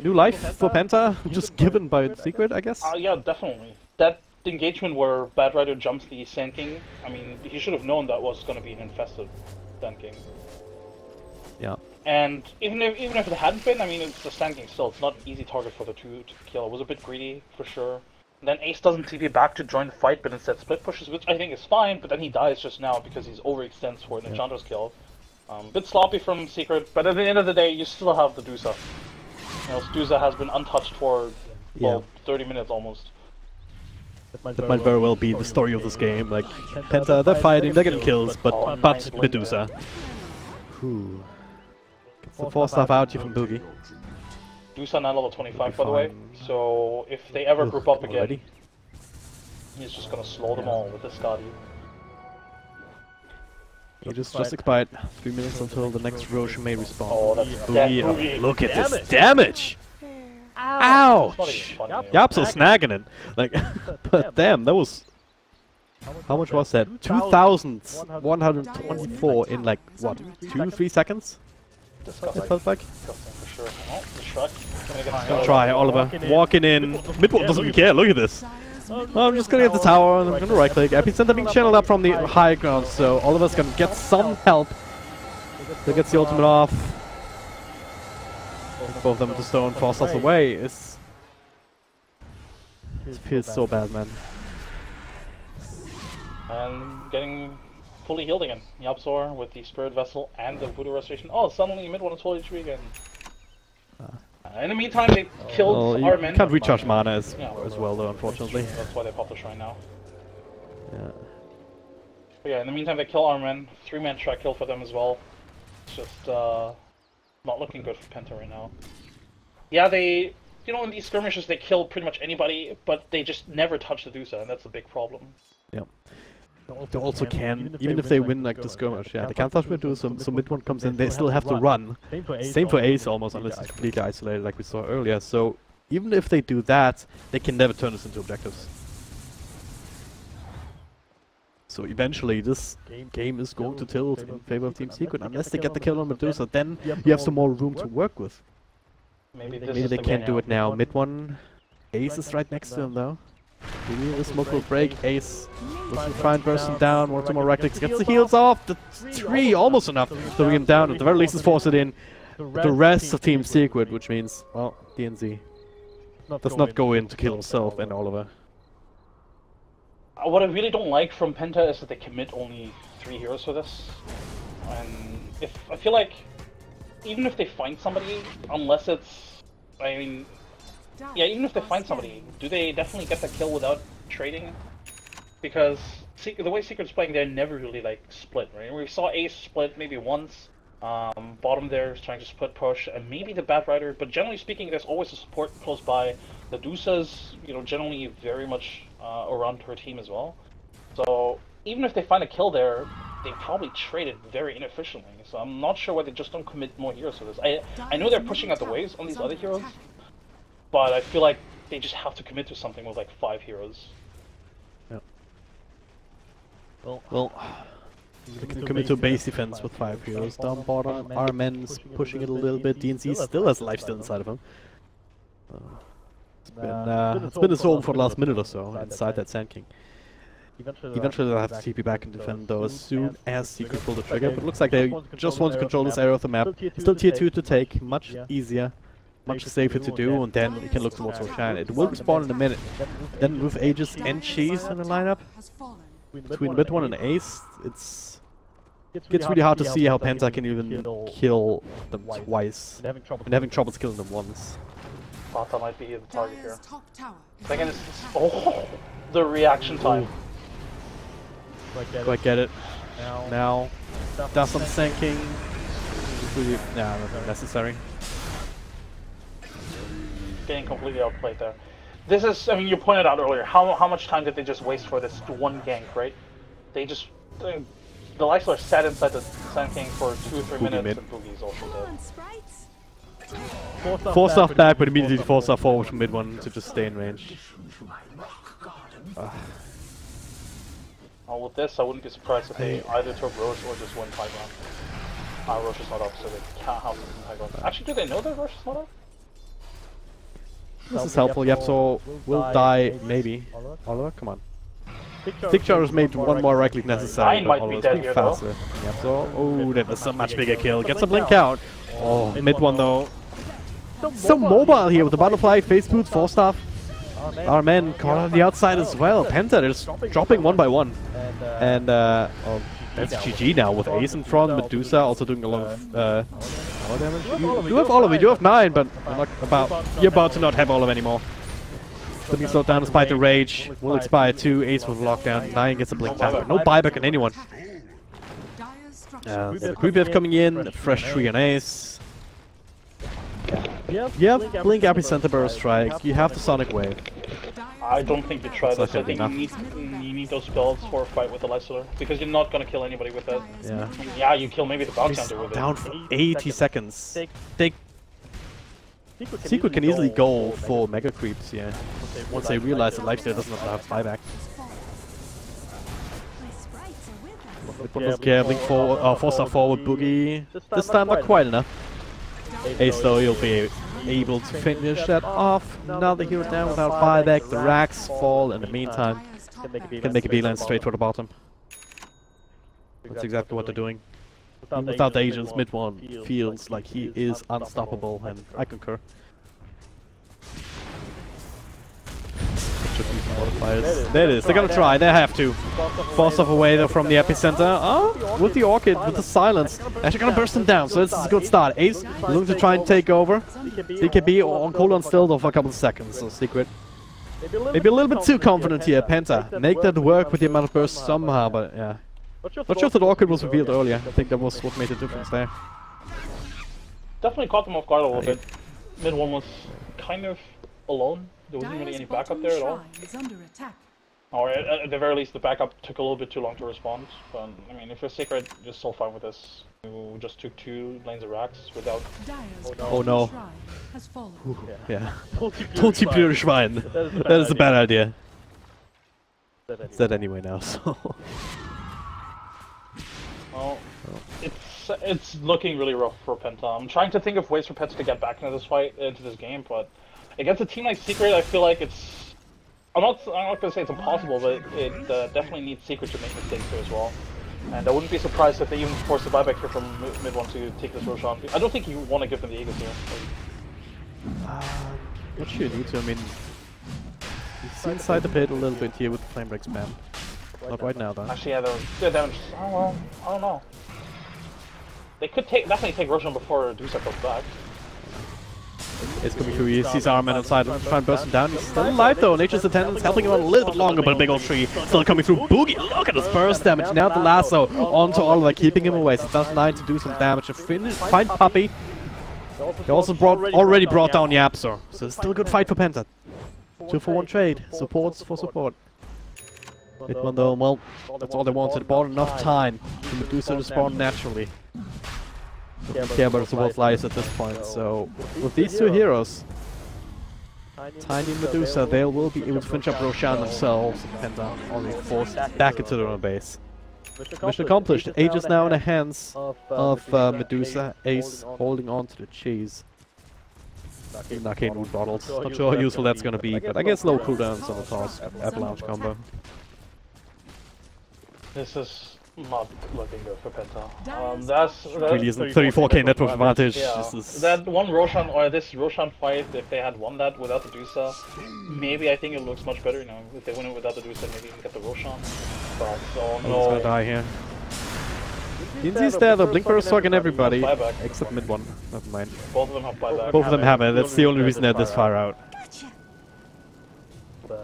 new life for Penta, just given by Secret, I guess. Yeah, definitely. That engagement where Bad Rider jumps the Sand King, I mean, he should have known that was gonna be an infested Sand King. Yeah. And even if it hadn't been, I mean, it's the Sand King still. It's not an easy target for the 2 to kill. It was a bit greedy, for sure. Then Ace doesn't TP back to join the fight, but instead split pushes, which I think is fine, but then he dies just now because he's overextends for an Enchantress kill. Bit sloppy from Secret, but at the end of the day, you still have the Dusa. You know, Dusa has been untouched for, well, 30 minutes almost. That might very well be the story of this game. Like, Penta, they're fighting, they're getting kills, but Medusa. Gets the 4-staff out here from Boogie. Dusa now level 25, by the way, so if they ever group up again, he's just gonna slow them all with this Guardi. He just expired. 3 minutes until the next Roche may respawn. Oh, that's Boogie. Look at this damage! Ouch! YapzOr snagging it. Like, but damn, that was How much was that? 2,124 in like, what, 2-3 seconds? It felt like. For sure. Oh, the truck. Gonna try, Oliver. Walking in. Midwall doesn't even care, look at this. Well, I'm just gonna get the tower and I'm gonna right click. Epicenter being channeled up from the high ground, so Oliver's gonna get some help. He gets the ultimate off. Both of them to stone, force us away. It feels so bad, man. And getting fully healed again. YapzOr with the Spirit Vessel and the Voodoo Restoration. Oh, suddenly mid one is fully HP again. In the meantime, they killed our men. Can't recharge mana as well, though, unfortunately. That's why they popped the shrine now. Yeah. But yeah, in the meantime, they kill our men. 3-man track kill for them as well. It's just not looking good for Penta right now. Yeah, they, you know, in these skirmishes, they kill pretty much anybody, but they just never touch the Dusa, and that's a big problem. Yeah. They also can, even if they win like the skirmish, yeah, they can't touch Medusa, so mid one comes in, they still have to run. Same for Ace almost, unless it's completely isolated like we saw earlier, so even if they do that, they can never turn this into objectives. So eventually this game is going to tilt in favor of Team Secret, unless they get the kill on Medusa, then you have some more room to work with. Maybe they can't do it now. Mid one, Ace is right next to him though. Maybe the smoke will break. Ace will try and burst him down. One more right clicks, gets the heals off. The 3 almost enough to bring him down. At the very least, is force it in. The rest of Team Secret, which means, well, DNZ does not go in to kill himself and Oliver. What I really don't like from Penta is that they commit only 3 heroes for this. And I feel like even if they find somebody, unless it's, I mean, yeah, even if they find somebody, do they definitely get the kill without trading? Because the way Secret's playing, they're never really like split, right? We saw Ace split maybe once. Bottom there is trying to split push, and maybe the Bat Rider, but generally speaking, there's always a support close by. The Dusa's, you know, generally very much around her team as well. So even if they find a kill there, they probably trade it very inefficiently. So I'm not sure why they just don't commit more heroes for this. I know they're pushing out the waves on these other heroes, but I feel like they just have to commit to something with like 5 heroes. Yeah. Well, they can commit to a base defense with 5 heroes. Down bottom, our men's pushing it a little bit. DNC still has life still inside of him. It's been his home for the last minute or so inside that Sand King. Eventually they'll have to TP back and defend though as soon as Secret pull the trigger, but it looks like they just want to control this area of the map. Still tier 2 to take, much easier, much safer to do, and then we can look towards Ocean. It will respawn in a minute. Then with Aegis and Cheese in the lineup, between mid one and Ace, it's really hard to see how Penta can even kill them twice, and having troubles killing them once. FATA might be the target here. Second is, oh, the reaction time. Quite get it. Now, does some sinking. Really, nah, not necessary. Getting completely outplayed there. This is, I mean, you pointed out earlier, how much time did they just waste for this one gank, right? They just, the YapzOr sat inside the Sand King for 2 or 3 minutes, and Boogie's also dead. Force off back, but immediately force off forward from mid one to just stay in range. With this, I wouldn't be surprised if they either took Roche or just win high ground. Roche is not up, so they can't have them in high ground. Actually, do they know that Roche is not up? This is helpful. YapzOr will die, maybe. Oliver, come on. Picture has made one more right click necessary, but Oliver's being faster. YapzOr, oh, that was a much bigger kill. Gets a blink out. Oh, mid one though. So mobile here with the butterfly, face boots, 4-staff. Our men caught on the outside as well. Penta is dropping 1 by 1. And oh, that's GG now with Ace in front. Medusa also doing a lot of power damage. You have all of it, you have 9, but you're about to not have all of anymore. Slipping slowed down despite the rage. Will expire 2. Ace will lock down. 9 gets a blink back, but no buyback on anyone. The creep wave coming in, fresh 3 on Ace. Yeah, blink epicenter burst strike. You have the sonic wave. I don't think you try this. I think you need those spells for a fight with the YapzOr, because you're not gonna kill anybody with that. Yeah. Yeah, you kill maybe the bounty hunter with it. Down for 80 seconds. Secret can easily go for mega creeps here once they realize that lifesteal doesn't have buyback. Mid one was gambling for 4-star forward Boogie. This time not quite enough. Ace though, you'll be able to finish that off. Now the hero down without buyback. The racks fall in the meantime. Can make a beeline straight for the bottom. That's exactly what they're doing. Even without the agents, mid one feels like he is unstoppable, and I concur. There it is, they're gonna try, they have to. Force off away though from the epicenter. Oh, with the Orchid, with the silence. Actually gonna burst him down, so this is a good start. Ace looking to try and take over. BKB on cooldown still though for a couple of seconds, so Secret. Maybe a little bit too confident here, Penta. Make that work with the amount of burst somehow, but yeah. Not sure if the Orchid was revealed earlier. I think that was what made the difference there. Definitely caught them off guard a little bit. Mid one was kind of alone. There wasn't really any backup there at all. Or at the very least, the backup took a little bit too long to respond. But I mean, if you're Secret, you're still fine with this. You just took 2 lanes of racks without. Oh no. Yeah. Don't blöde Schwein. That is a bad idea. It's dead anyway now, so. Well, it's looking really rough for Penta. I'm trying to think of ways for Penta to get back into this fight, into this game, but against a team like Secret, I feel like it's. I'm not gonna say it's impossible, but it definitely needs Secret to make mistakes here as well. And I wouldn't be surprised if they even force the buyback here from mid one to take this Roshan. I don't think you want to give them the Aegis here. Not sure you need to. I mean, he's inside the pit a little bit here with the flame break spam. Not right now, though. Actually, yeah, they're damage. Oh well, I don't know. They could definitely take Roshan before Dusa comes back. It's coming through. He sees Arman outside. Trying to burst him down. He's still alive though. Nature's attendance helping him out a little bit longer, but a big old tree still coming through. Boogie, look at this burst damage. Now the lasso onto Oliver, keeping him away. So that's 9 to do some damage to find Puppey. He also already brought down YapzOr. So it's still a good fight for Penta. 2-for-1 trade. Supports for support. Hit one though, well, that's all they wanted. Bought enough time for Medusa to spawn naturally. Don't care about the support flyers at this point, so with these two heroes, Tiny and Medusa, they will be able to finish up Roshan themselves, and Penta only forced back into their own base. Mission accomplished. Aegis now in the hands of Medusa. Ace holding on to the cheese. Arcane Root bottles. Not sure how useful that's gonna be, but I guess low cooldowns on the toss avalanche combo. This is not looking good for Penta. That's really isn't 34k network advantage. Yeah. This is That one Roshan, or this Roshan fight, if they had won that without the Dusa, maybe I think it looks much better. You know, if they win it without the Dusa, maybe even get the Roshan. But oh he's no. gonna die here. Dinzy's there though, Blink Burst talking everybody, except mid one. Never mind. Both of them have buyback. Both of them have it. That's the only reason they're this far out.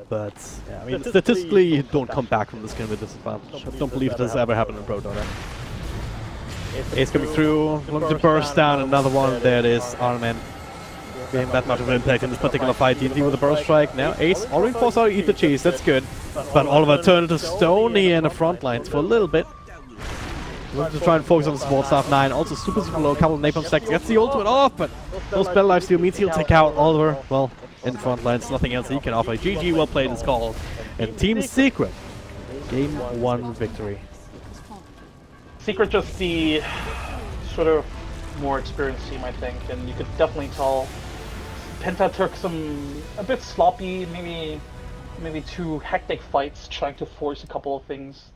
But yeah, I mean, statistically, you don't come back from this game with disadvantage. I don't believe this has ever happened in Pro Dota. Ace coming through, looking to burst down another one. There it is, Arman. Getting that much of an impact in this particular fight. DNT with a burst strike. Now Ace already forced out to eat the cheese. That's good. But Oliver turned to stone here in the front lines for a little bit. Looking to try and focus on the support staff 9. Also super low, couple of napalm stacks. Gets the ultimate off, but no spell life steal means he'll take out Oliver. Well, in the front lines, nothing else he can offer. GG, well played is called. And Team Secret, Game 1 victory. Secret just the sort of more experienced team, I think, and you could definitely tell Penta took a bit sloppy, maybe 2 hectic fights, trying to force a couple of things